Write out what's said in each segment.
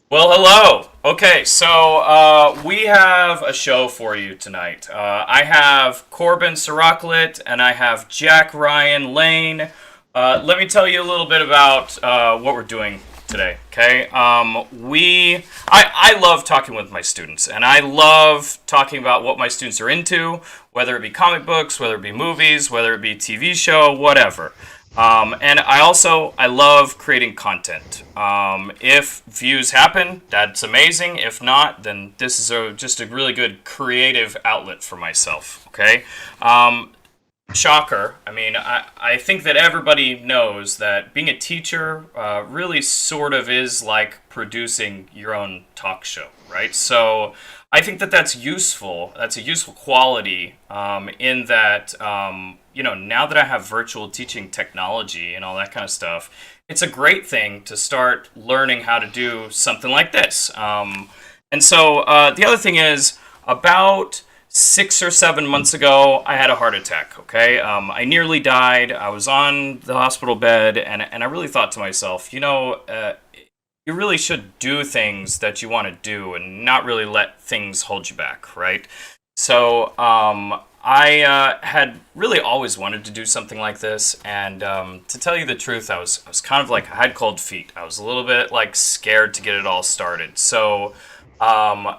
Well, hello. Okay, so we have a show for you tonight. I have Corbin Siroccolit and I have Jack Ryan Lane. Let me tell you a little bit about what we're doing today. Okay, I love talking with my students, and I love talking about what my students are into, whether it be comic books, whether it be movies, whether it be TV show, whatever. And I love creating content. If views happen, that's amazing. If not, then this is just a really good creative outlet for myself. Okay. Shocker. I think that everybody knows that being a teacher really sort of is like producing your own talk show, right? So I think that that's useful. That's a useful quality in that, now that I have virtual teaching technology and all that kind of stuff, it's a great thing to start learning how to do something like this. The other thing is, about 6 or 7 months ago, I had a heart attack. Okay, I nearly died. I was on the hospital bed, and I really thought to myself, you really should do things that you want to do, and not really let things hold you back, right? So I had really always wanted to do something like this, and to tell you the truth, I was kind of like I had cold feet. I was a little bit like scared to get it all started. So um,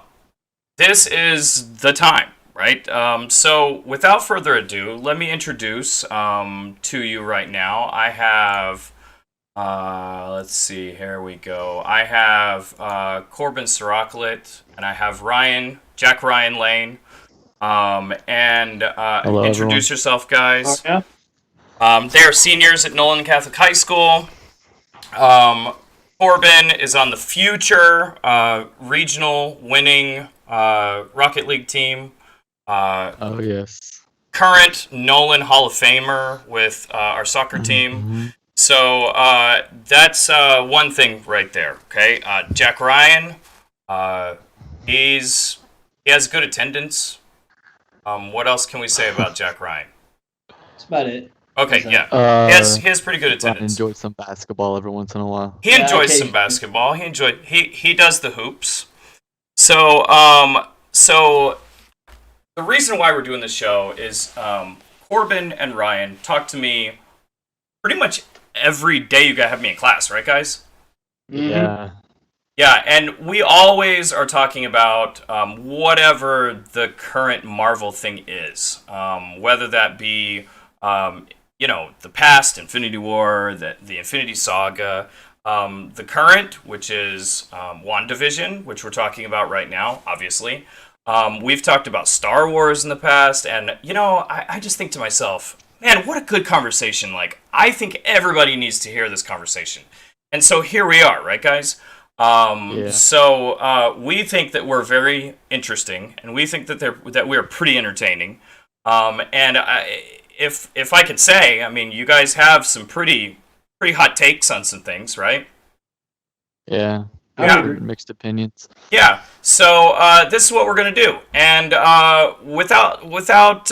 this is the time, right? So without further ado, let me introduce to you right now. I have, let's see, here we go. I have Corbin Siroccolit, and I have Jack Ryan Lane. Hello, everyone. Introduce yourself, Oh guys. yeah. They are seniors at Nolan Catholic High School. Um, Corbin is on the future regional winning Rocket League team. Uh, Oh, yes. Current Nolan Hall of Famer with our soccer team. Hmm. So that's one thing right there. Okay, Jack Ryan. Uh, he has good attendance. What else can we say about Jack Ryan? That's about it. Okay, Is that? yeah, he has pretty good Ryan attendance. enjoys some basketball every once in a while. He Yeah, enjoys some occasionally. basketball. He does the hoops. So the reason why we're doing this show is Corbin and Ryan talk to me pretty much every day. You gotta have me in class, right, guys? Mm-hmm. Yeah. Yeah, and we always are talking about whatever the current Marvel thing is, whether that be, the past, Infinity War, the Infinity Saga, the current, which is WandaVision, which we're talking about right now, obviously. We've talked about Star Wars in the past, and, I just think to myself, man, what a good conversation. Like, I think everybody needs to hear this conversation. And so here we are, right, guys? Yeah. We think that we're very interesting, and we think that we're pretty entertaining. If I could say, I mean, you guys have some pretty hot takes on some things, right? Yeah. I We would have Yeah, agree. mixed opinions. yeah. So this is what we're gonna do, and without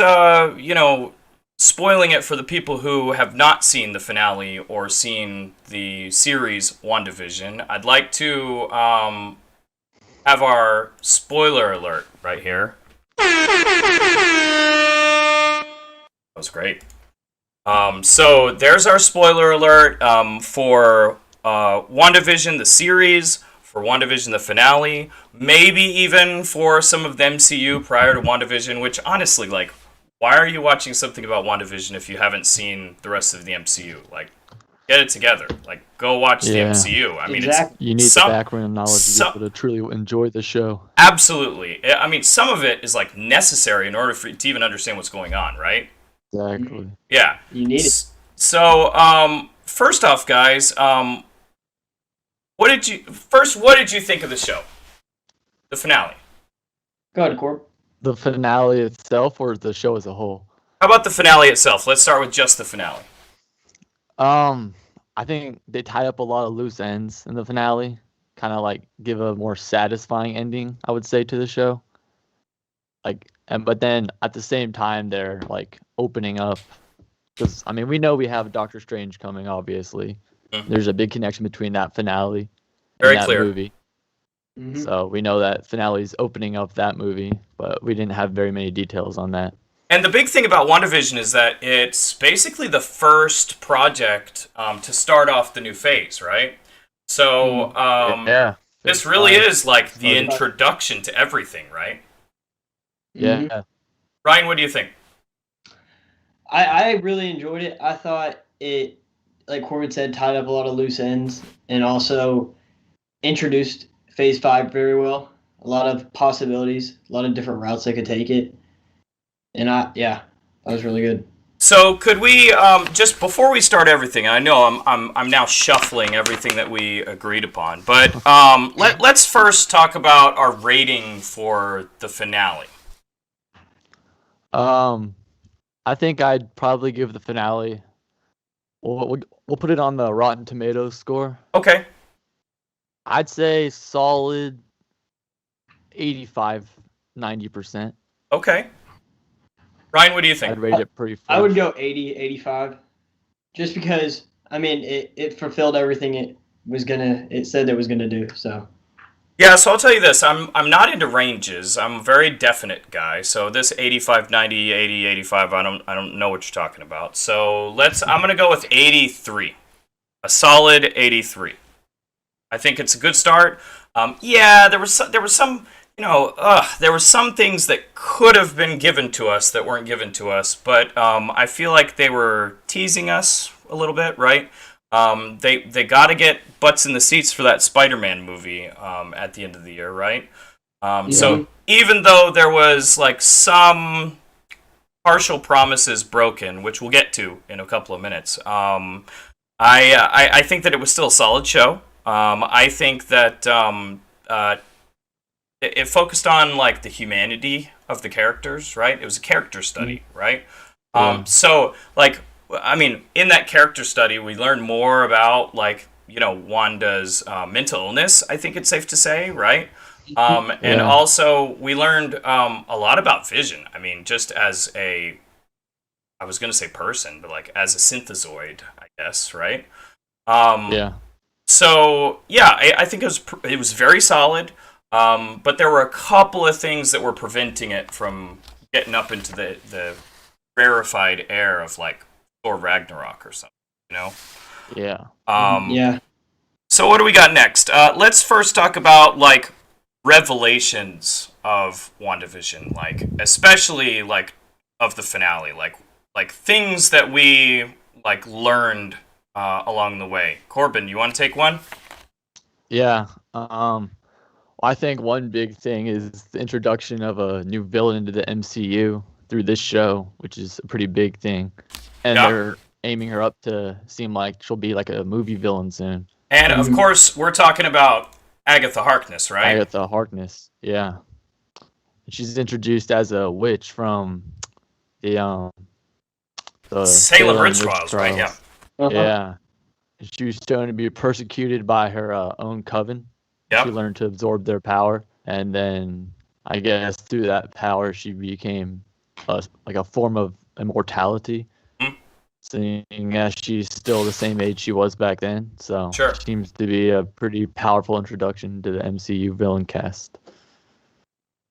spoiling it for the people who have not seen the finale or seen the series WandaVision, I'd like to have our spoiler alert right here. That was great. So there's our spoiler alert for WandaVision, the series, for WandaVision, the finale, maybe even for some of the MCU prior to WandaVision, which honestly, like, why are you watching something about WandaVision if you haven't seen the rest of the MCU? Like, get it together. Like, go watch the Yeah. MCU. I mean, it's Exactly. You need the some, background knowledge to be some, able to truly enjoy the show. absolutely. I mean, some of it is like necessary in order for to even understand what's going on, right? Mm-hmm. Exactly. Yeah. You need it. So, first off, guys, what did you think of the show, the finale? Go ahead, Corb. The finale itself or the show as a whole? How about the finale itself? Let's start with just the finale. Um, I think they tie up a lot of loose ends in the finale. Kind of like give a more satisfying ending, I would say, to the show. But then at the same time, they're like opening up because I mean we know we have Doctor Strange coming. Obviously, Mhm. there's a big connection between that finale and Very that clear. movie. Mhm. So we know that finale's opening up that movie, but we didn't have very many details on that. And the big thing about WandaVision is that it's basically the first project to start off the new phase, right? So Yeah. this Phase really 5 is like the started. introduction to everything, right? Mhm. Yeah. Ryan, what do you think? I really enjoyed it. I thought it, like Corbin said, tied up a lot of loose ends and also introduced Phase 5 very well. A lot of possibilities, a lot of different routes they could take it. And yeah, that was really good. So could we just before we start everything? I know I'm now shuffling everything that we agreed upon, but let's first talk about our rating for the finale. Um, I think I'd probably give the finale. We'll put it on the Rotten Tomatoes score. Okay, I'd say solid 85, 90%. okay. Ryan, what do you think? I'd rate it pretty I would fresh. go 80, 85, just because, I mean, it fulfilled everything it said it was gonna do. So, Yeah, so I'll tell you this. I'm not into ranges. I'm a very definite guy. So this 85, 90, 80, 85, I don't know what you're talking about. So I'm going to go with 83. A solid 83. I think it's a good start. Yeah, there was some there were some things that could have been given to us that weren't given to us, but I feel like they were teasing us a little bit, right? They got to get butts in the seats for that Spider-Man movie at the end of the year, right? yeah. So even though there was like some partial promises broken, which we'll get to in a couple of minutes, I think that it was still a solid show. I think that it focused on like the humanity of the characters, right? It was a character study, right? Yeah. So like, I mean, in that character study, we learned more about like Wanda's mental illness. I think it's safe to say, right? And Yeah. also we learned a lot about Vision. I mean, just as I was gonna say person, but like as a synthezoid, I guess, right? Um, Yeah. so yeah, I think it was very solid, but there were a couple of things that were preventing it from getting up into the rarefied air of like Thor Ragnarok or something, you know. Yeah. Um, Yeah. so what do we got next? Let's first talk about like revelations of WandaVision, like especially like of the finale, like things that we like learned along the way. Corbin, you want to take one? Yeah. I think one big thing is the introduction of a new villain into the MCU through this show, which is a pretty big thing. And Yeah. they're aiming her up to seem like she'll be like a movie villain soon. And of Mhm. course, we're talking about Agatha Harkness, right? Agatha Harkness. Yeah. She's introduced as a witch from the Salem Salem Witch witch Trials, right? Yeah. trials. Uh-huh. Yeah. And she was shown to be persecuted by her own coven. She Yep. learned to absorb their power, and then I guess through that power, she became like a form of immortality. Mhm. Seeing as she's still the same age she was back then, so Sure. seems to be a pretty powerful introduction to the MCU villain cast.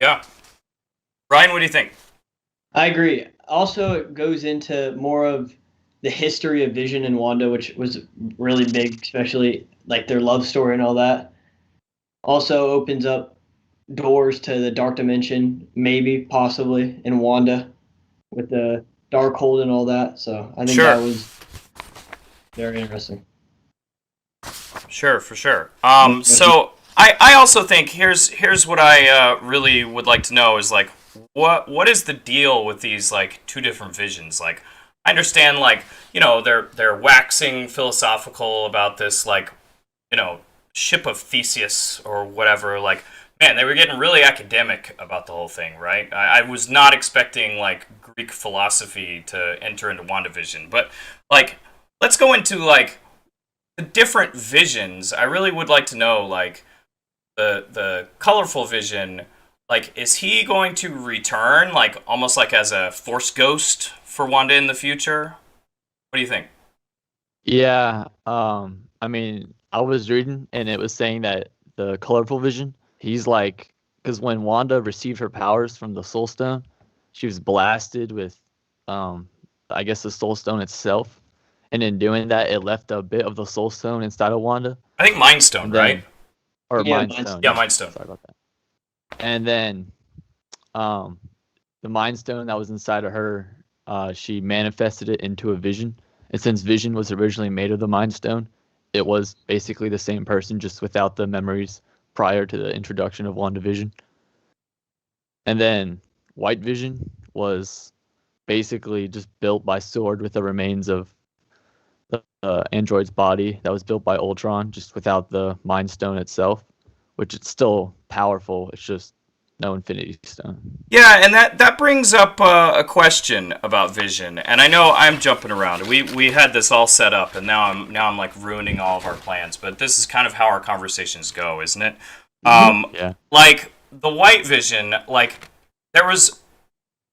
Yeah. Ryan, what do you think? I agree. Also, it goes into more of the history of Vision and Wanda, which was really big, especially like their love story and all that. Also opens up doors to the dark dimension, maybe, possibly, in Wanda with the dark hold and all that. So I think that Sure. was very interesting. Sure, for sure. So I also think here's what I really would like to know is like what is the deal with these like two different visions? Like I understand like they're waxing philosophical about this like ship of Theseus or whatever. Like man, they were getting really academic about the whole thing, right? I was not expecting like Greek philosophy to enter into WandaVision, but like let's go into like the different visions. I really would like to know, like the colorful vision. Like, is he going to return, like almost like as a force ghost for Wanda in the future? What do you think? Yeah, I mean, I was reading and it was saying that the colorful vision he's like, because when Wanda received her powers from the Soul Stone, she was blasted with, I guess the Soul Stone itself, and in doing that, it left a bit of the Soul Stone inside of Wanda, I think Mind Stone, and right? then, or Yeah, Mind mine's Stone, Yeah, yeah, Mind Stone. sorry about that. And then, um, the Mind Stone that was inside of her, she manifested it into a Vision, and since Vision was originally made of the Mind Stone, it was basically the same person, just without the memories prior to the introduction of WandaVision. And then White Vision was basically just built by Sword with the remains of the android's body that was built by Ultron, just without the Mind Stone itself, which it's still powerful. It's just no Infinity Stone. Yeah, and that brings up a question about Vision. And I know I'm jumping around. We had this all set up, and now I'm like ruining all of our plans. But this is kind of how our conversations go, isn't it? Yeah. Like the White Vision, like there was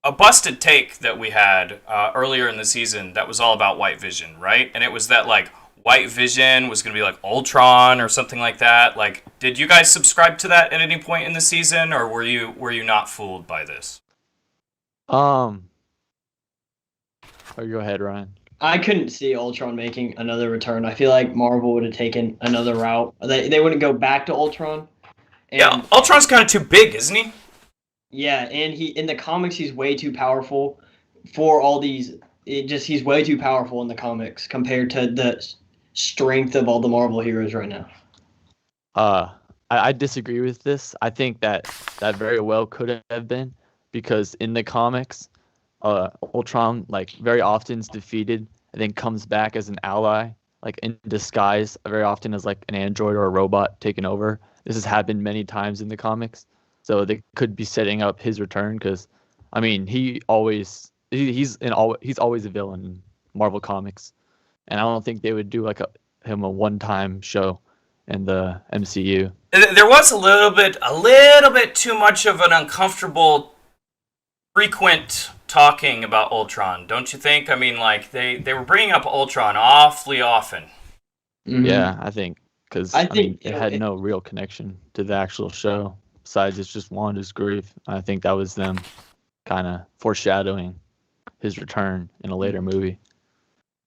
a busted take that we had earlier in the season that was all about White Vision, right? And it was that like White Vision was going to be like Ultron or something like that. Like, did you guys subscribe to that at any point in the season, or were you not fooled by this? Um. Oh, go ahead, Ryan. I couldn't see Ultron making another return. I feel like Marvel would have taken another route. They wouldn't go back to Ultron. And, Yeah, Ultron's kind of too big, isn't he? Yeah, and he in the comics he's way too powerful for all these. He's way too powerful in the comics compared to the strength of all the Marvel heroes right now. I disagree with this. I think that very well could have been, because in the comics, Ultron like very often is defeated and then comes back as an ally, like in disguise, very often as like an android or a robot taking over. This has happened many times in the comics, so they could be setting up his return. Because, I mean, he's always a villain in Marvel comics, and I don't think they would do like him a one-time show in the MCU. There was a little bit too much of an uncomfortable, frequent talking about Ultron, don't you think? I mean, like they were bringing up Ultron awfully often. Mhm. Yeah, I think because I I mean think it had no real connection to the actual show besides it's just Wanda's grief. I think that was them kind of foreshadowing his return in a later movie.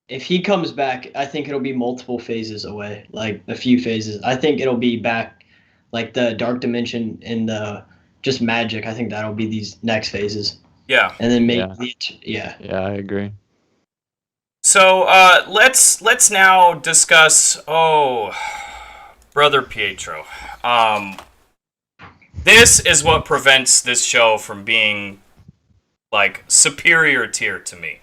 if he comes back, I think it'll be multiple phases away, like a few phases. I think it'll be back, like the Dark Dimension and the just magic. I think that'll be these next phases, Yeah. and then make Yeah, I agree. So let's now discuss. Oh, brother Pietro. This is what prevents this show from being like superior tier to me.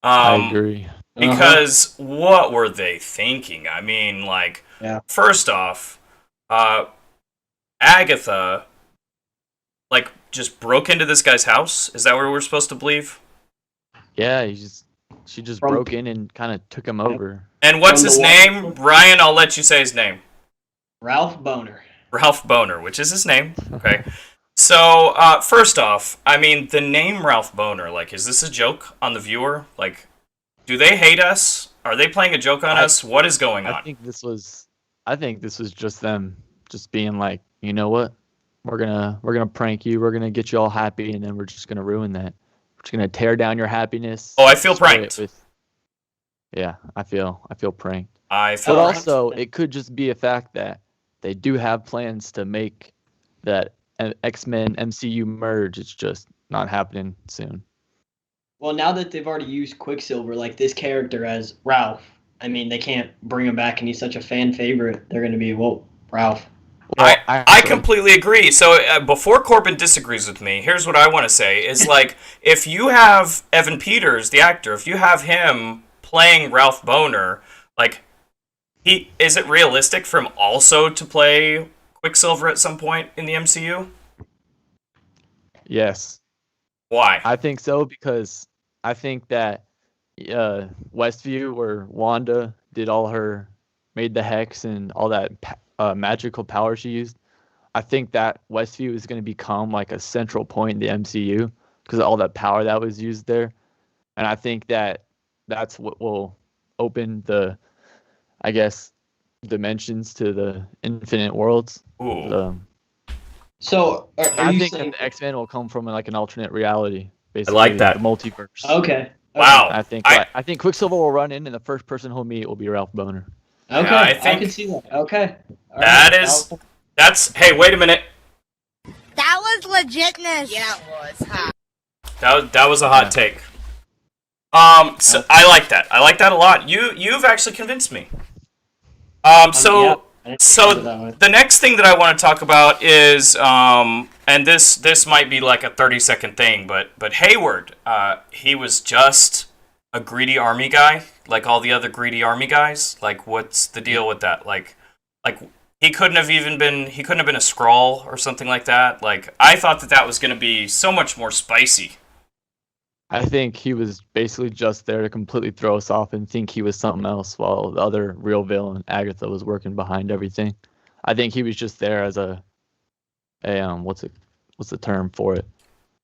I agree. Because what were they thinking? I mean, like, Yeah. first off, Agatha, like, just broke into this guy's house. Is that what we're supposed to believe? Yeah, she just From- broke in and kind of took him over. And what's From his the name? wall. Ryan, I'll let you say his name. Ralph Boner. Ralph Boner, which is his name. Okay. So, first off, I mean, the name Ralph Boner, like, is this a joke on the viewer? Like, do they hate us? Are they playing a joke on us? What is going on? I think this was just them just being like, you know what? We're gonna prank you. We're gonna get you all happy, and then we're just gonna ruin that. We're just gonna tear down your happiness. Oh, I feel destroy pranked. Yeah, I feel pranked. I feel But pranked. also, it could just be a fact that they do have plans to make that X-Men MCU merge. It's just not happening soon. Well, now that they've already used Quicksilver, like this character as Ralph, I mean, they can't bring him back, and he's such a fan favorite. They're going to be, well, Ralph. Well, I completely agree. So before Corbin disagrees with me, here's what I want to say: is like if you have Evan Peters, the actor, if you have him playing Ralph Boner, like is it realistic for him also to play Quicksilver at some point in the MCU? Yes. Why? I think so, because I think that Westview, where Wanda made the hex and all that magical power she used, I think that Westview is going to become like a central point in the MCU because of all that power that was used there. And I think that that's what will open the, I guess, dimensions to the infinite worlds. Ooh. So are I you think saying? that the X-Men will come from like an alternate reality, I like basically that. the multiverse. Okay. Wow. I think Quicksilver will run in, and the first person he'll meet will be Ralph Boner. Yeah, I Okay, I can think see that. Okay. All that right. is. That's. Hey, wait a minute. That was legitness. Yeah, it was. Huh? That was a hot Yeah. take. So I like that. I like that a lot. You've actually convinced me. So yeah, I didn't think of it that way. the next thing that I want to talk about is and this might be like a 30-second thing, but Hayward, he was just a greedy army guy, like all the other greedy army guys. Like, what's the deal with that? Like he couldn't have been a Skrull or something like that. Like, I thought that was going to be so much more spicy. I think he was basically just there to completely throw us off and think he was something else, while the other real villain, Agatha, was working behind everything. I think he was just there as a what's the term for it?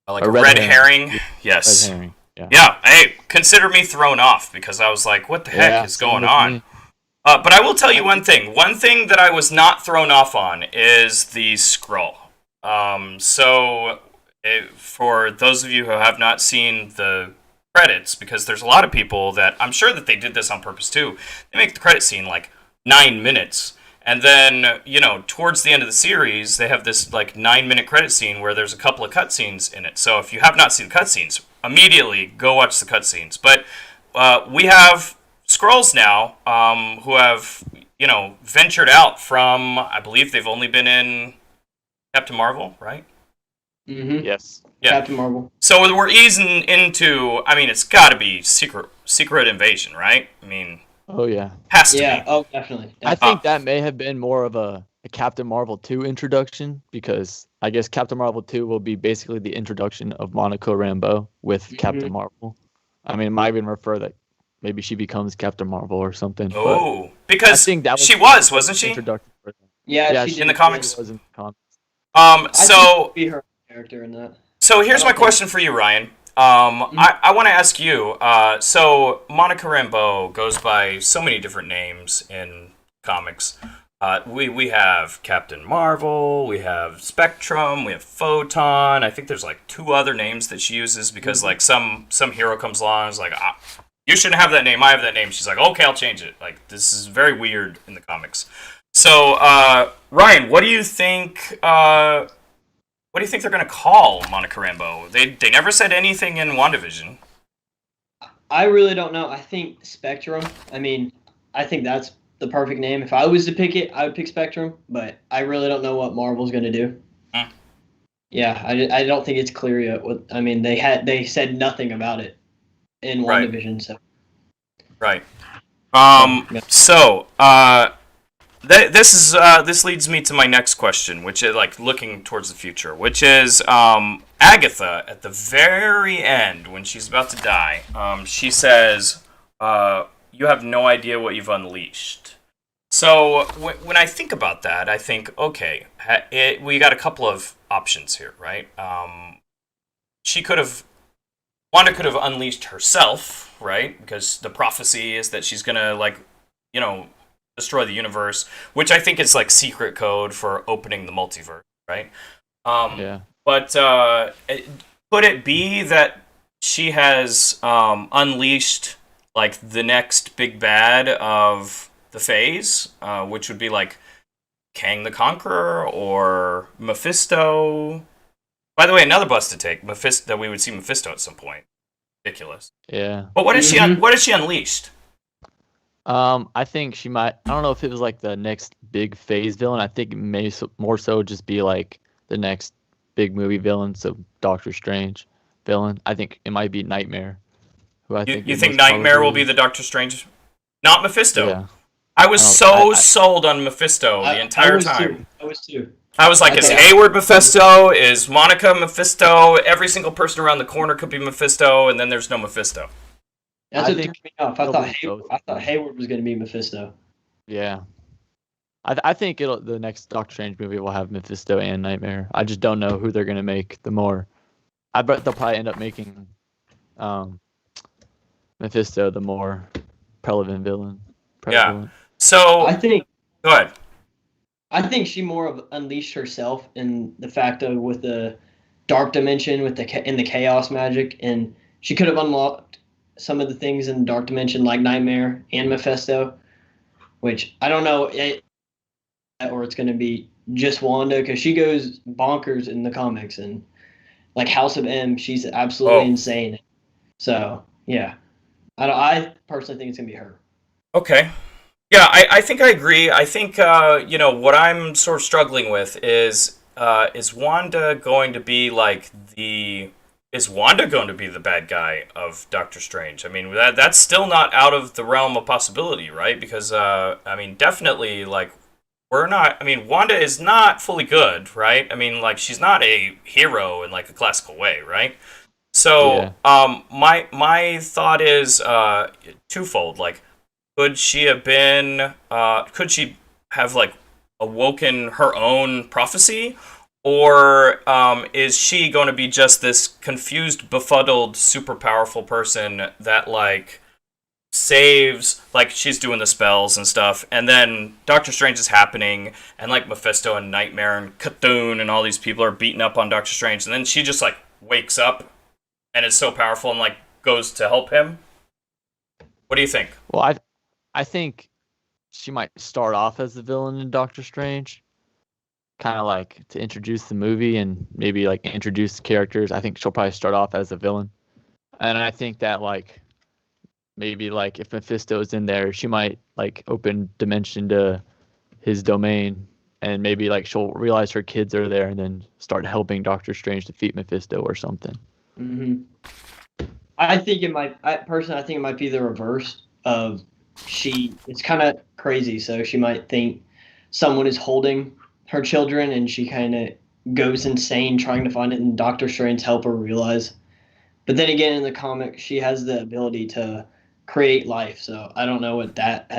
Like a red herring. Yes. Red herring. Yeah. Yeah. Hey, consider me thrown off because I was like, what the heck is going on? But I will tell you one thing. One thing that I was not thrown off on is the Skrull. For those of you who have not seen the credits, because there's a lot of people that I'm sure that they did this on purpose too. They make the credit scene like 9 minutes, and then towards the end of the series, they have this like 9-minute credit scene where there's a couple of cutscenes in it. So if you have not seen the cutscenes, immediately go watch the cutscenes. But we have Skrulls now who have ventured out from. I believe they've only been in Captain Marvel, right? Mm-hmm. Yes. Yeah. Captain Marvel. So we're easing into. I mean, it's got to be secret invasion, right? I mean, Oh yeah. has to Yeah. be. Oh, definitely. I think that may have been more of a Captain Marvel 2 introduction, because I guess Captain Marvel 2 will be basically the introduction of Monica Rambeau with Captain Marvel. I mean, it might even refer that maybe she becomes Captain Marvel or something. Oh, I because think that was she was, wasn't she? introduction for them. Yeah, she in the did. comics. She was in the comics. I think So she'd be her character in that. So here's I my don't think- question for you, Ryan. I want to ask you. So Monica Rambeau goes by so many different names in comics. We have Captain Marvel, we have Spectrum, we have Photon. I think there's like 2 other names that she uses because like some hero comes along and is like, you shouldn't have that name. I have that name. She's like, okay, I'll change it. Like, this is very weird in the comics. So Ryan, what do you think? What do you think they're going to call Monica Rambeau? They never said anything in WandaVision. I really don't know. I think Spectrum. I mean, I think that's the perfect name. If I was to pick it, I would pick Spectrum, but I really don't know what Marvel's going to do. Yeah, I don't think it's clear yet. I mean, they said nothing about it in WandaVision, so. Right. Yeah. So, this leads me to my next question, which is like looking towards the future, which is Agatha at the very end when she's about to die. She says, "You have no idea what you've unleashed." So when I think about that, I think, okay, we got a couple of options here, right? Wanda could have unleashed herself, right? Because the prophecy is that she's gonna destroy the universe, which I think is like secret code for opening the multiverse, right? Yeah. But could it be that she has unleashed like the next big bad of the phase, which would be like Kang the Conqueror or Mephisto? By the way, another bust to take, Mephisto, that we would see Mephisto at some point. Ridiculous. Yeah. But what is she? What has she unleashed? I think she might. I don't know if it was like the next big phase villain. I think it may more so just be like the next big movie villain. So Doctor Strange villain. I think it might be Nightmare. Who I think You think Nightmare will be the Doctor Strange? Not Mephisto. Yeah. I was sold on Mephisto the entire time. I was too. I was like, is Hayward Mephisto? Is Monica Mephisto? Every single person around the corner could be Mephisto, and then there's no Mephisto. That's what threw me off. I it'll thought Hayward was going to be Mephisto. Yeah. I think the next Doctor Strange movie will have Mephisto and Nightmare. I just don't know who they're gonna make. I bet they'll probably end up making Mephisto the more prevalent villain. Yeah. So I think go ahead. I think she more of unleashed herself in the fact of with the dark dimension with in the chaos magic, and she could have unlocked some of the things in the dark dimension like Nightmare and Mephisto, which I don't know or it's going to be just Wanda because she goes bonkers in the comics and like House of M, she's absolutely Oh, insane. So yeah, I personally think it's going to be her. okay. Yeah, I think I agree. I think what I'm sort of struggling with is Wanda going to be like the is Wanda going to be the bad guy of Doctor Strange? I mean, that's still not out of the realm of possibility, right? Because I mean, definitely like we're not. I mean, Wanda is not fully good, right? I mean, like she's not a hero in like a classical way, right? So, Yeah. my thought is twofold. Like, could she have been? Could she have like awoken her own prophecy, or is she going to be just this confused, befuddled, super powerful person that like saves? Like she's doing the spells and stuff, and then Doctor Strange is happening, and like Mephisto and Nightmare and Cthulhu and all these people are beating up on Doctor Strange, and then she just like wakes up and is so powerful and like goes to help him. What do you think? Well, I think she might start off as the villain in Doctor Strange, kind of like to introduce the movie and maybe like introduce the characters. I think she'll probably start off as a villain, and I think that like maybe like if Mephisto is in there, she might like open dimension to his domain, and maybe like she'll realize her kids are there and then start helping Doctor Strange defeat Mephisto or something. Mm-hmm. I think it might. I think it might be the reverse of she. It's kind of crazy, so she might think someone is holding her children, and she kind of goes insane trying to find it, and Doctor Strange help her realize. But then again, in the comic, she has the ability to create life. So I don't know what if that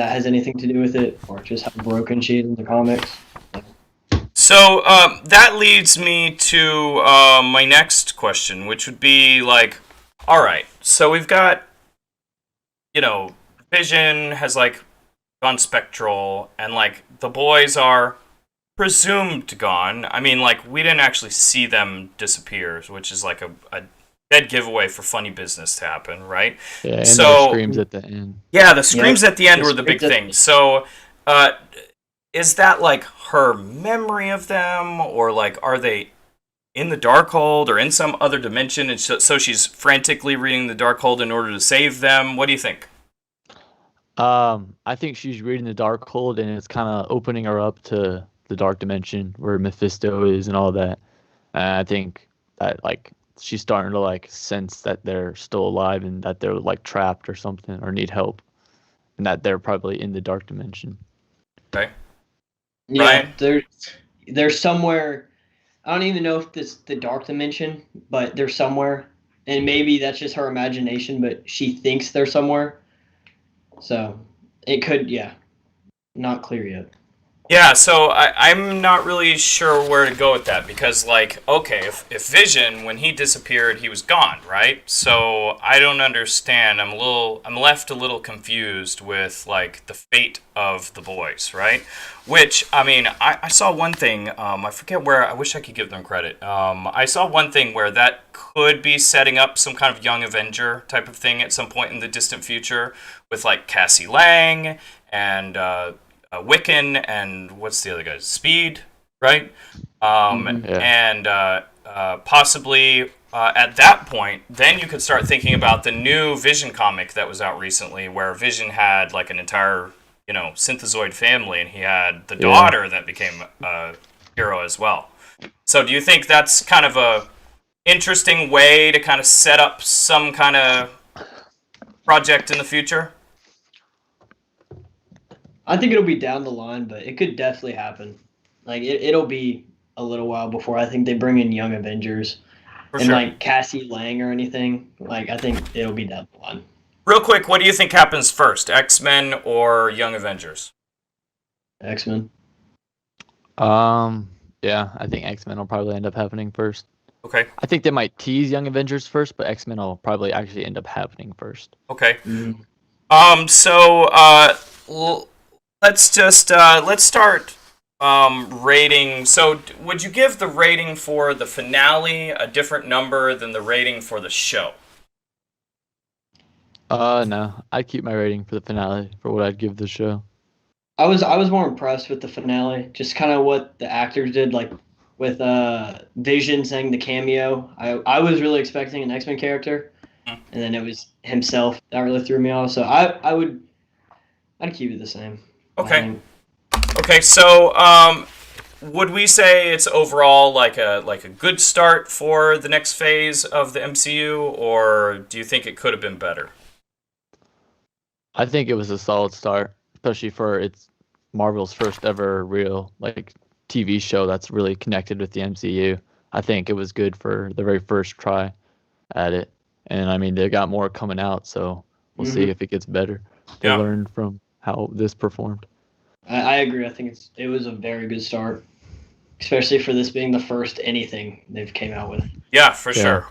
has anything to do with it, or just how broken she is in the comics. So that leads me to my next question, which would be like, all right, so we've got, Vision has like gone spectral, and like the boys are presumed gone. I mean, like we didn't actually see them disappear, which is like a dead giveaway for funny business to happen, right? Yeah, and So the screams at the end. yeah, the screams at the end The were the big screams at thing. So, uh, is that like her memory of them, or like are they in the Darkhold or in some other dimension? And so she's frantically reading the Darkhold in order to save them. What do you think? I think she's reading the Darkhold, and it's kind of opening her up to the dark dimension where Mephisto is and all that. And I think that like she's starting to like sense that they're still alive and that they're like trapped or something or need help, and that they're probably in the dark dimension. Okay, Yeah, Ryan. there's somewhere. I don't even know if this the dark dimension, but they're somewhere, and maybe that's just her imagination. But she thinks they're somewhere, so it could. Yeah, not clear yet. Yeah, so I'm not really sure where to go with that because, like, okay, if Vision, when he disappeared, he was gone, right? So I don't understand. I'm left a little confused with like the fate of the boys, right? Which I mean, I saw one thing. I forget where. I wish I could give them credit. I saw one thing where that could be setting up some kind of Young Avenger type of thing at some point in the distant future with like Cassie Lang and. Wiccan and what's the other guy? Speed, right? Yeah. And possibly at that point, then you could start thinking about the new Vision comic that was out recently, where Vision had like an entire, synthezoid family, and he had the daughter that became a hero as well. So, do you think that's kind of a interesting way to kind of set up some kind of project in the future? I think it'll be down the line, but it could definitely happen. Like it'll be a little while before I think they bring in Young Avengers For and sure. like Cassie Lang or anything. Like I think it'll be down the line. Real quick, what do you think happens first, X-Men or Young Avengers? X-Men. Yeah, I think X-Men will probably end up happening first. Okay. I think they might tease Young Avengers first, but X-Men will probably actually end up happening first. Okay. Mm-hmm. So let's just let's start rating. So, would you give the rating for the finale a different number than the rating for the show? No, I'd keep my rating for the finale for what I'd give the show. I was more impressed with the finale, just kind of what the actors did, like with Vision saying the cameo. I was really expecting an X-Men character, and then it was himself. That really threw me off. So I'd keep it the same. Okay. Okay. So, would we say it's overall like a good start for the next phase of the MCU, or do you think it could have been better? I think it was a solid start, especially for its Marvel's first ever real like TV show that's really connected with the MCU. I think it was good for the very first try at it, and I mean they got more coming out, so we'll see if it gets better. They learn from how this performed. I agree. I think it was a very good start, especially for this being the first anything they've came out with. Yeah, for sure.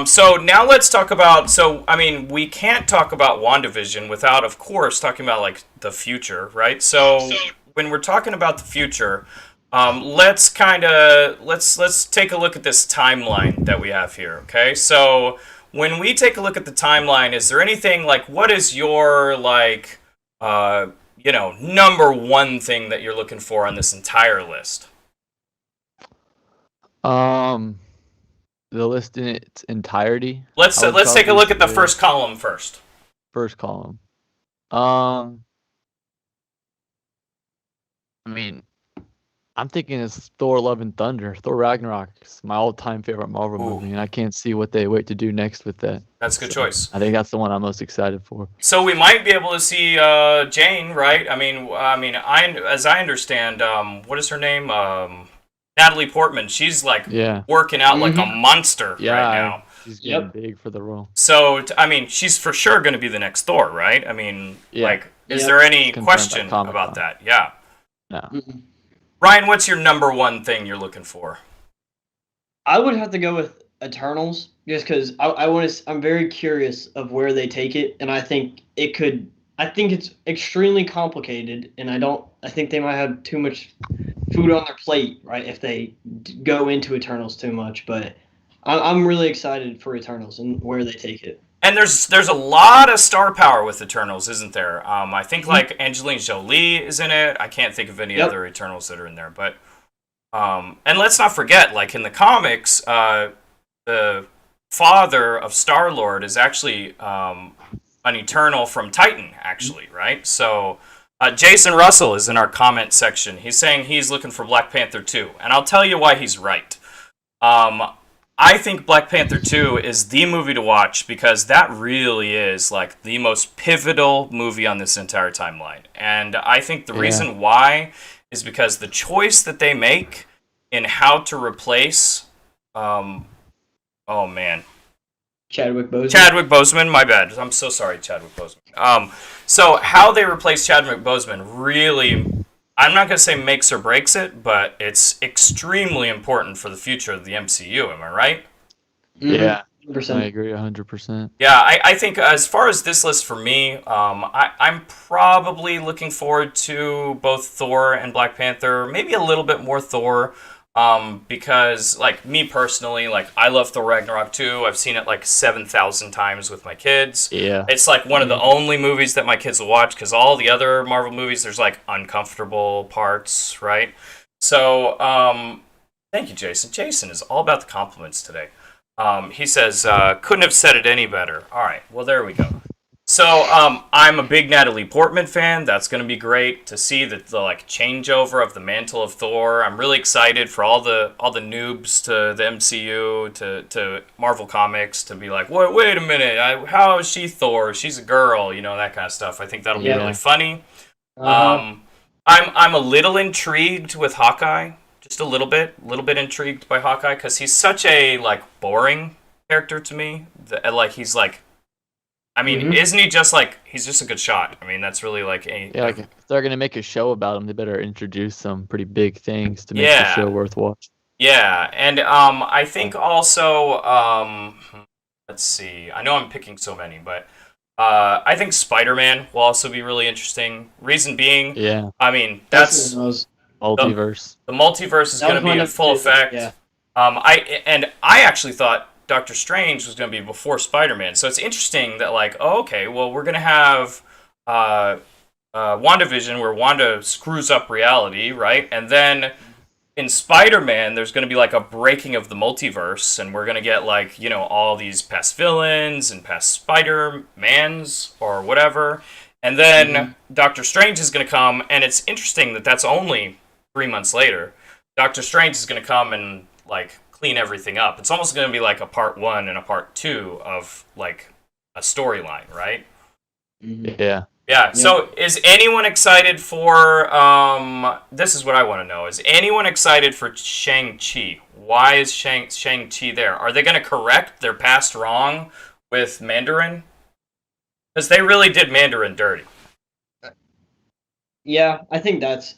So now let's talk about. So I mean, we can't talk about WandaVision without, of course, talking about like the future, right? So when we're talking about the future, let's take a look at this timeline that we have here. Okay, so when we take a look at the timeline, is there anything like what is your like number one thing that you're looking for on this entire list? The list in its entirety. Let's take a look at the first column first. First column. I mean, I'm thinking it's Thor: Love and Thunder. Thor Ragnarok is my all-time favorite Marvel movie, and I can't see what they wait to do next with that. That's a good choice. I think that's the one I'm most excited for. So we might be able to see Jane, right? As I understand, what is her name? Natalie Portman. She's like working out like a monster right now. She's getting big for the role. So she's for sure going to be the next Thor, right? I mean, is there any question about that? Yeah. No. Ryan, what's your number one thing you're looking for? I would have to go with Eternals, just because I'm very curious of where they take it, and I think it's extremely complicated, and I think they might have too much food on their plate, right? If they go into Eternals too much, but I'm really excited for Eternals and where they take it. And there's a lot of star power with Eternals, isn't there? I think like Angelina Jolie is in it. I can't think of any other Eternals that are in there, but and let's not forget, like in the comics, the father of Star-Lord is actually an Eternal from Titan, actually, right? So Jason Russell is in our comment section. He's saying he's looking for Black Panther 2, and I'll tell you why he's right. I think Black Panther 2 is the movie to watch because that really is like the most pivotal movie on this entire timeline. And I think the reason why is because the choice that they make in how to replace Chadwick Boseman, my bad. I'm so sorry, Chadwick Boseman. So how they replace Chadwick Boseman really, I'm not going to say makes or breaks it, but it's extremely important for the future of the MCU. Am I right? Yeah, 100%. I agree 100%. Yeah, I think as far as this list for me, I'm probably looking forward to both Thor and Black Panther. Maybe a little bit more Thor. Because, like, me personally, like, I love Thor Ragnarok 2. I've seen it, like, 7,000 times with my kids. Yeah. It's, like, one of the only movies that my kids will watch, because all the other Marvel movies, there's, like, uncomfortable parts, right? So, thank you, Jason. Jason is all about the compliments today. He says, couldn't have said it any better. All right, well, there we go. So, I'm a big Natalie Portman fan. That's going to be great to see the like changeover of the mantle of Thor. I'm really excited for all the noobs to the MCU to Marvel Comics to be like, wait a minute, how is she Thor? She's a girl, that kind of stuff. I think that'll be really funny. I'm a little intrigued with Hawkeye, just a little bit intrigued by Hawkeye because he's such a like boring character to me. He's like. I mean, isn't he just like, he's just a good shot? I mean, that's really like a... Yeah, like if they're going to make a show about him, they better introduce some pretty big things to make the show worth watching. Yeah, and I think also, let's see, I know I'm picking so many, but I think Spider-Man will also be really interesting. Reason being, I mean, that's Multiverse. The multiverse is That going was to be one in of full the- effect. yeah. I actually thought Doctor Strange was going to be before Spider-Man. So it's interesting that like, oh, okay, well we're going to have WandaVision where Wanda screws up reality, right? And then in Spider-Man, there's going to be like a breaking of the multiverse, and we're going to get like, you know, all these past villains and past Spider-Mans or whatever. And then Doctor Strange is going to come, and it's interesting that that's only 3 months later. Doctor Strange is going to come and like clean everything up. It's almost going to be like a part 1 and a part 2 of like a storyline, right? Yeah. Yeah. So, is anyone excited for? This is what I want to know. Is anyone excited for Shang-Chi? Why is Shang-Chi there? Are they going to correct their past wrong with Mandarin? Because they really did Mandarin dirty. Yeah, I think that's.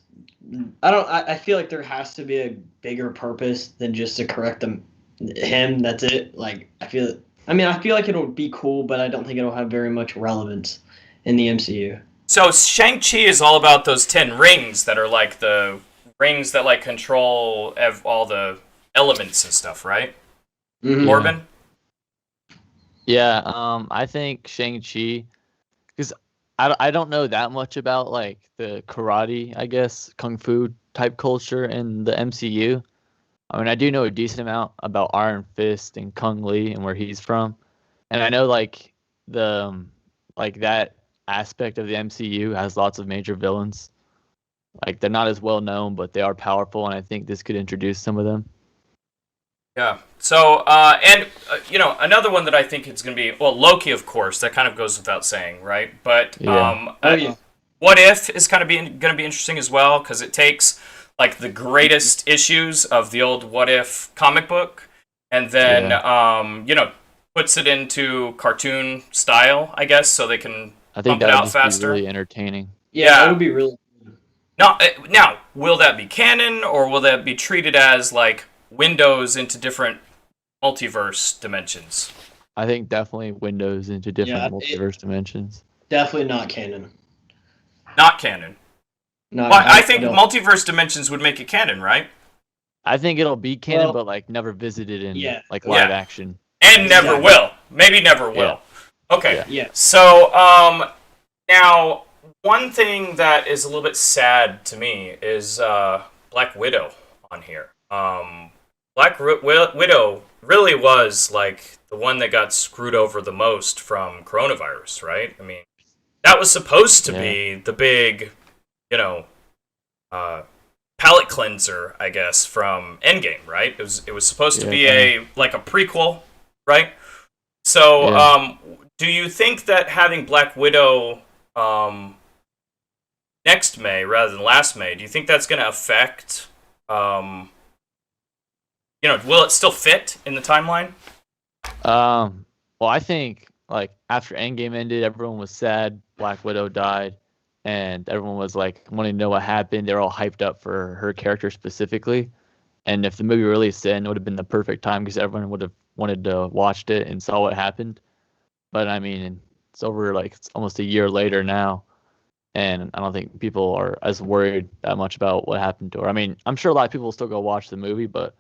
I feel like there has to be a bigger purpose than just to correct him. That's it. Like I feel like it'll be cool, but I don't think it'll have very much relevance in the MCU. So Shang-Chi is all about those 10 rings that are like the rings that like control all the elements and stuff, right? Corbin? Yeah, I think Shang-Chi, because I don't know that much about like the karate, I guess, kung fu type culture in the MCU. I mean, I do know a decent amount about Iron Fist and Kung Lee and where he's from, and I know like the like that aspect of the MCU has lots of major villains. Like they're not as well known, but they are powerful, and I think this could introduce some of them. Yeah. So, you know, another one that I think it's going to be, well, Loki, of course, that kind of goes without saying, right? But What If is kind of going to be interesting as well, because it takes like the greatest issues of the old What If comic book, and then you know, puts it into cartoon style, I guess, so they can I think pump it out would faster. be really entertaining. Yeah, it would be really. Now, will that be canon, or will that be treated as like windows into different multiverse dimensions? I think definitely windows into different multiverse dimensions. Definitely not canon. Not canon. No, Well, I think multiverse dimensions would make it canon, right? I think it'll be canon, Well, but like never visited in like Yeah. live action. And never Exactly. will. Maybe never will. Okay. Yeah. So, now, one thing that is a little bit sad to me is Black Widow on here. Widow really was like the one that got screwed over the most from coronavirus, right? I mean, that was supposed to be the big, you know, palate cleanser, I guess, from Endgame, right? It was supposed to be a prequel, right? So, do you think that having Black Widow next May rather than last May, do you think that's going to affect, you know, will it still fit in the timeline? Well, I think like after Endgame ended, everyone was sad. Black Widow died, and everyone was like wanting to know what happened. They're all hyped up for her character specifically. And if the movie released then, it would have been the perfect time because everyone would have wanted to watched it and saw what happened. But I mean, it's over like it's almost a year later now, and I don't think people are as worried that much about what happened to her. I mean, I'm sure a lot of people will still go watch the movie, but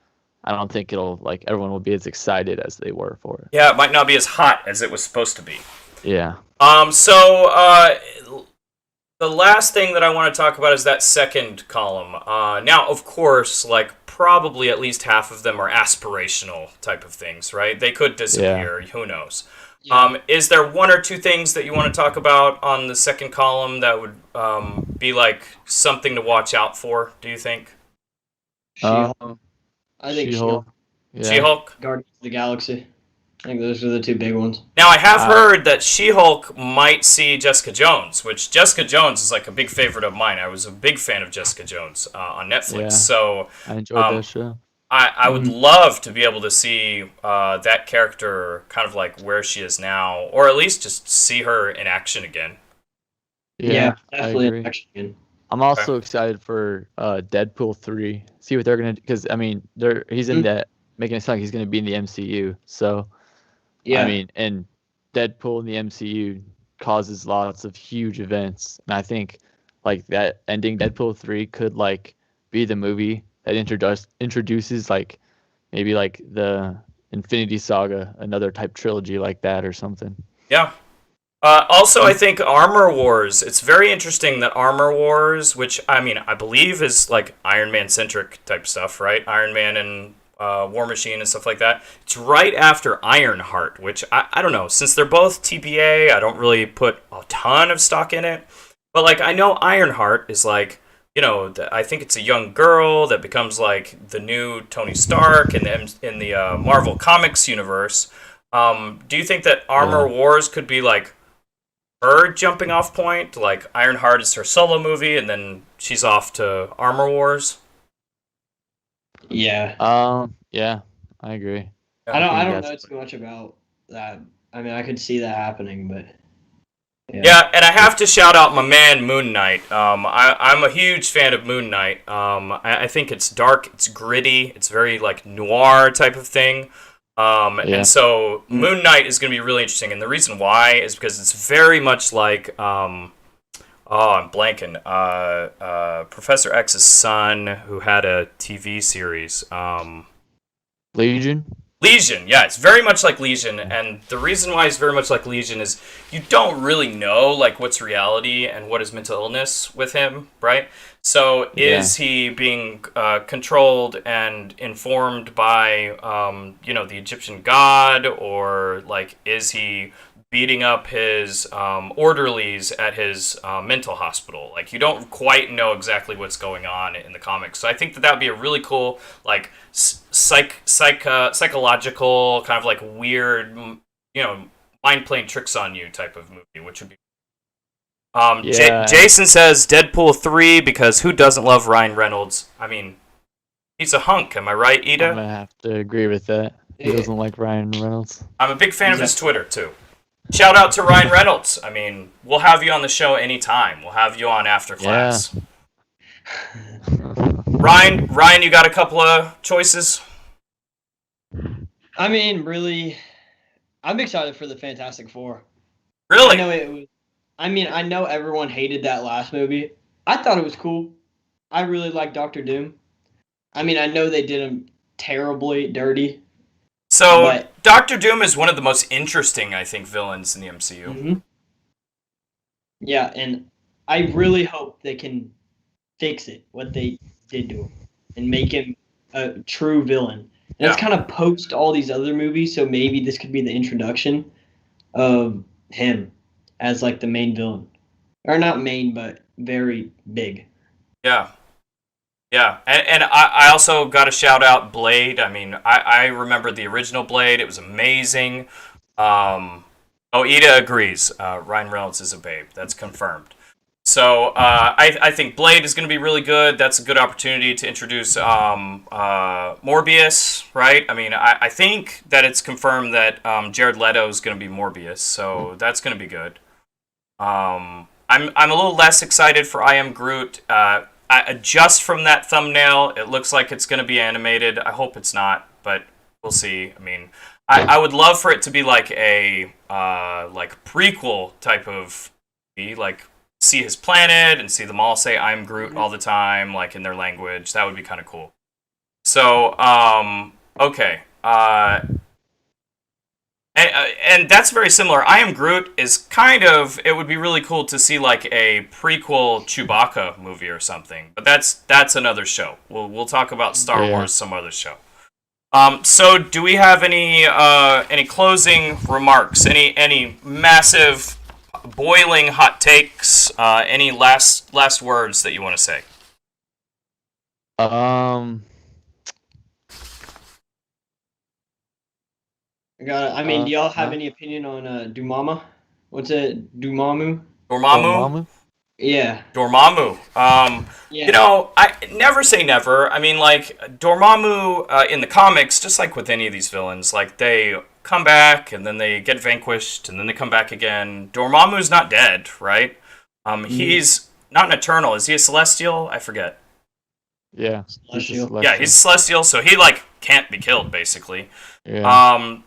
I don't think it'll like everyone will be as excited as they were for it. Yeah, it might not be as hot as it was supposed to be. Yeah. The last thing that I want to talk about is that second column. Now, of course, like probably at least half of them are aspirational type of things, right? They could disappear. Who knows? Yeah. Is there one or two things that you want to talk about on the second column that would be like something to watch out for? Do you think? She-Hulk. I think She-Hulk. She-Hulk. Guardians of the Galaxy. I think those are the two big ones. Now, I have heard that She-Hulk might see Jessica Jones, which Jessica Jones is like a big favorite of mine. I was a big fan of Jessica Jones on Netflix. Yeah. So I enjoyed that show. I would love to be able to see that character kind of like where she is now, or at least just see her in action again. Yeah, I definitely agree. an action. I'm also excited for Deadpool 3. See what they're gonna do, because I mean, he's in that making it sound like he's gonna be in the MCU. So Yeah. I mean, and Deadpool in the MCU causes lots of huge events, and I think like that ending Deadpool 3 could like be the movie that introduces like maybe like the Infinity Saga, another type trilogy like that or something. Yeah. Also, I think Armor Wars. It's very interesting that Armor Wars, which I mean, I believe is like Iron Man centric type stuff, right? Iron Man and War Machine and stuff like that. It's right after Ironheart, which I don't know. Since they're both TPA, I don't really put a ton of stock in it. But like, I know Ironheart is like, I think it's a young girl that becomes like the new Tony Stark in the Marvel Comics universe. Do you think that Armor Wars could be like her jumping off point? Like Ironheart is her solo movie, and then she's off to Armor Wars. Yeah. Yeah, I agree. I don't know too much about that. I mean, I could see that happening, but yeah, and I have to shout out my man Moon Knight. I'm a huge fan of Moon Knight. I think it's dark, it's gritty, it's very like noir type of thing. And so Moon Knight is going to be really interesting, and the reason why is because it's very much like I'm blanking. Professor X's son, who had a TV series. Legion, yeah, it's very much like Legion, and the reason why it's very much like Legion is you don't really know like what's reality and what is mental illness with him, right? So is he being controlled and informed by the Egyptian god, or like is he beating up his orderlies at his mental hospital? Like, you don't quite know exactly what's going on in the comics. So I think that would be a really cool, like, psychological, kind of like weird, mind playing tricks on you type of movie, which would be. Jason says Deadpool 3 because who doesn't love Ryan Reynolds? I mean, he's a hunk, am I right, Ida? I'm going to have to agree with that. Who doesn't like Ryan Reynolds? I'm a big fan of his Twitter, too. Shout out to Ryan Reynolds. I mean, we'll have you on the show anytime. We'll have you on after class. Yeah. Ryan, you got a couple of choices? I mean, really, I'm excited for the Fantastic Four. Really? I know everyone hated that last movie. I thought it was cool. I really like Doctor Doom. I mean, I know they did him terribly dirty. So, Doctor Doom is one of the most interesting, I think, villains in the MCU. Mm-hmm. Yeah, and I really hope they can fix it, what they did to him, and make him a true villain. And it's kind of post all these other movies, so maybe this could be the introduction of him as, like, the main villain. Or not main, but very big. Yeah. Yeah, and I also got to shout out Blade. I mean, I remember the original Blade. It was amazing. Ida agrees. Ryan Reynolds is a babe. That's confirmed. So I think Blade is going to be really good. That's a good opportunity to introduce Morbius, right? I mean, I think that it's confirmed that Jared Leto is going to be Morbius, so that's going to be good. I'm a little less excited for I Am Groot. Just from that thumbnail, it looks like it's going to be animated. I hope it's not, but we'll see. I mean, I would love for it to be like a like prequel type of movie, like see his planet and see them all say "I'm Groot" all the time, like in their language. That would be kind of cool. So, okay. And that's very similar. I Am Groot is kind of, it would be really cool to see like a prequel Chewbacca movie or something. But that's another show. We'll talk about Star Wars some other show. So do we have any closing remarks? Any massive boiling hot takes? Any last words that you want to say? Do y'all have any opinion on Dormammu? What's it? Dormammu? Yeah. Dormammu. I never say never. I mean, like, Dormammu in the comics, just like with any of these villains, like, they come back, and then they get vanquished, and then they come back again. Dormammu's not dead, right? He's not an Eternal. Is he a Celestial? I forget. Yeah. Celestial. Yeah, he's Celestial, so he, like, can't be killed, basically. Yeah.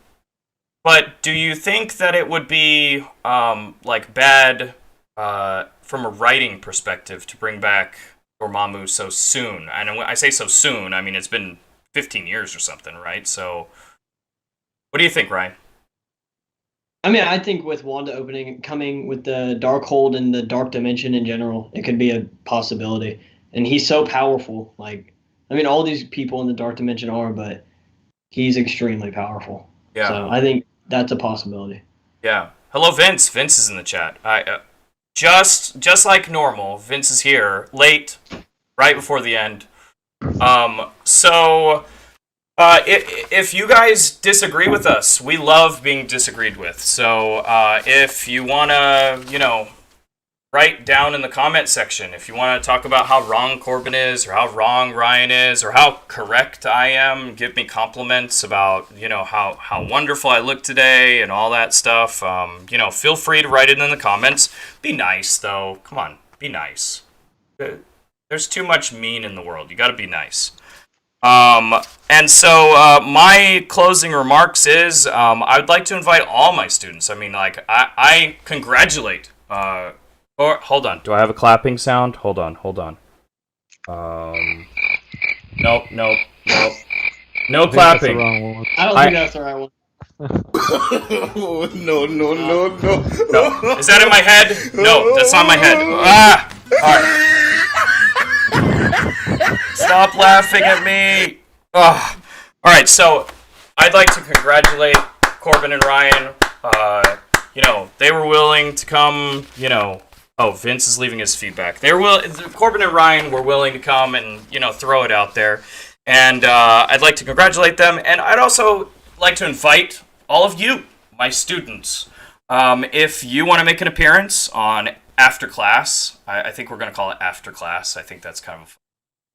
But do you think that it would be, like, bad from a writing perspective to bring back Dormammu so soon. And when I say so soon, I mean it's been 15 years or something, right? So, what do you think, Ryan? I mean, I think with Wanda coming with the Darkhold and the Dark Dimension in general, it could be a possibility. And he's so powerful. Like, I mean, all these people in the Dark Dimension are, but he's extremely powerful. Yeah. So I think that's a possibility. Yeah. Hello, Vince. Vince is in the chat. Just like normal, Vince is here late, right before the end. If you guys disagree with us, we love being disagreed with. So if you want to, write down in the comment section, if you want to talk about how wrong Corbin is, or how wrong Ryan is, or how correct I am, give me compliments about, how wonderful I look today and all that stuff. Feel free to write it in the comments. Be nice, though. Come on, be nice. There's too much mean in the world. You got to be nice. And so my closing remarks is I would like to invite all my students. I mean, I congratulate. Or hold on. Do I have a clapping sound? Hold on. Nope. No clapping. I don't think that's the right one. No. No. Is that in my head? No, that's not my head. Alright. Stop laughing at me. Ugh. Alright, so I'd like to congratulate Corbin and Ryan. They were willing to come, Oh, Vince is leaving his feedback. Corbin and Ryan were willing to come and, throw it out there. And I'd like to congratulate them. And I'd also like to invite all of you, my students. If you want to make an appearance on After Class, I think we're going to call it After Class. I think that's kind of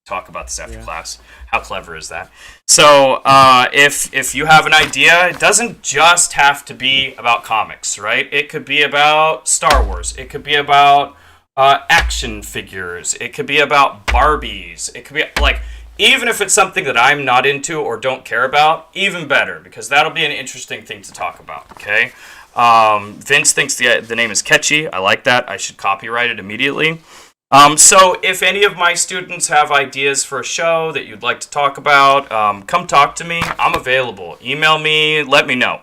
talk about this after class. How clever is that? So if you have an idea, it doesn't just have to be about comics, right? It could be about Star Wars. It could be about action figures. It could be about Barbies. It could be even if it's something that I'm not into or don't care about, even better, because that'll be an interesting thing to talk about, okay? Vince thinks the name is catchy. I like that. I should copyright it immediately. So if any of my students have ideas for a show that you'd like to talk about, come talk to me. I'm available. Email me. Let me know.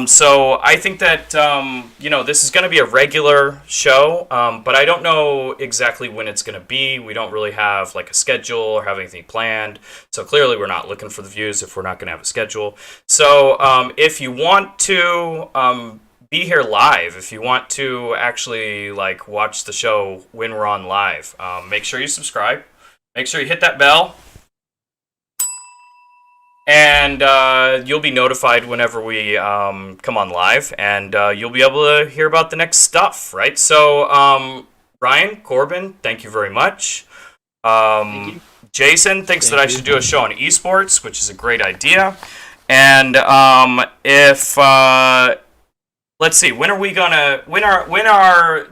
So I think that, this is going to be a regular show, but I don't know exactly when it's going to be. We don't really have a schedule or have anything planned. So clearly we're not looking for the views if we're not going to have a schedule. So if you want to be here live, if you want to actually watch the show when we're on live, make sure you subscribe, make sure you hit that bell, and you'll be notified whenever we come on live, and you'll be able to hear about the next stuff, right? So Ryan, Corbin, thank you very much. Thank you. Jason thinks that I should do a show on esports, which is a great idea. And if let's see, when are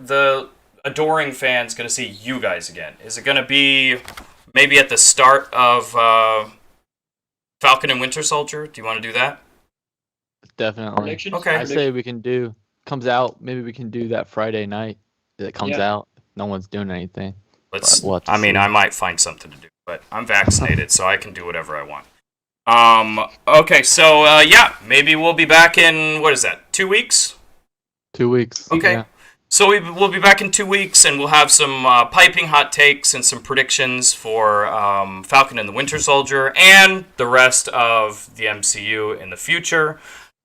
the adoring fans gonna see you guys again? Is it gonna be maybe at the start of Falcon and Winter Soldier? Do you want to do that? Definitely. Predictions? Okay. I say comes out. Maybe we can do that Friday night. It comes out. No one's doing anything. We'll have to see. I might find something to do, but I'm vaccinated, so I can do whatever I want. Okay, so maybe we'll be back in, what is that, 2 weeks? 2 weeks. Okay. Yeah. So we'll be back in 2 weeks, and we'll have some piping hot takes and some predictions for Falcon and the Winter Soldier and the rest of the MCU in the future.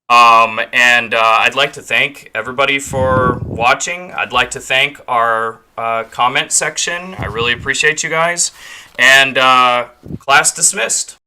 And I'd like to thank everybody for watching. I'd like to thank our comment section. I really appreciate you guys. And class dismissed.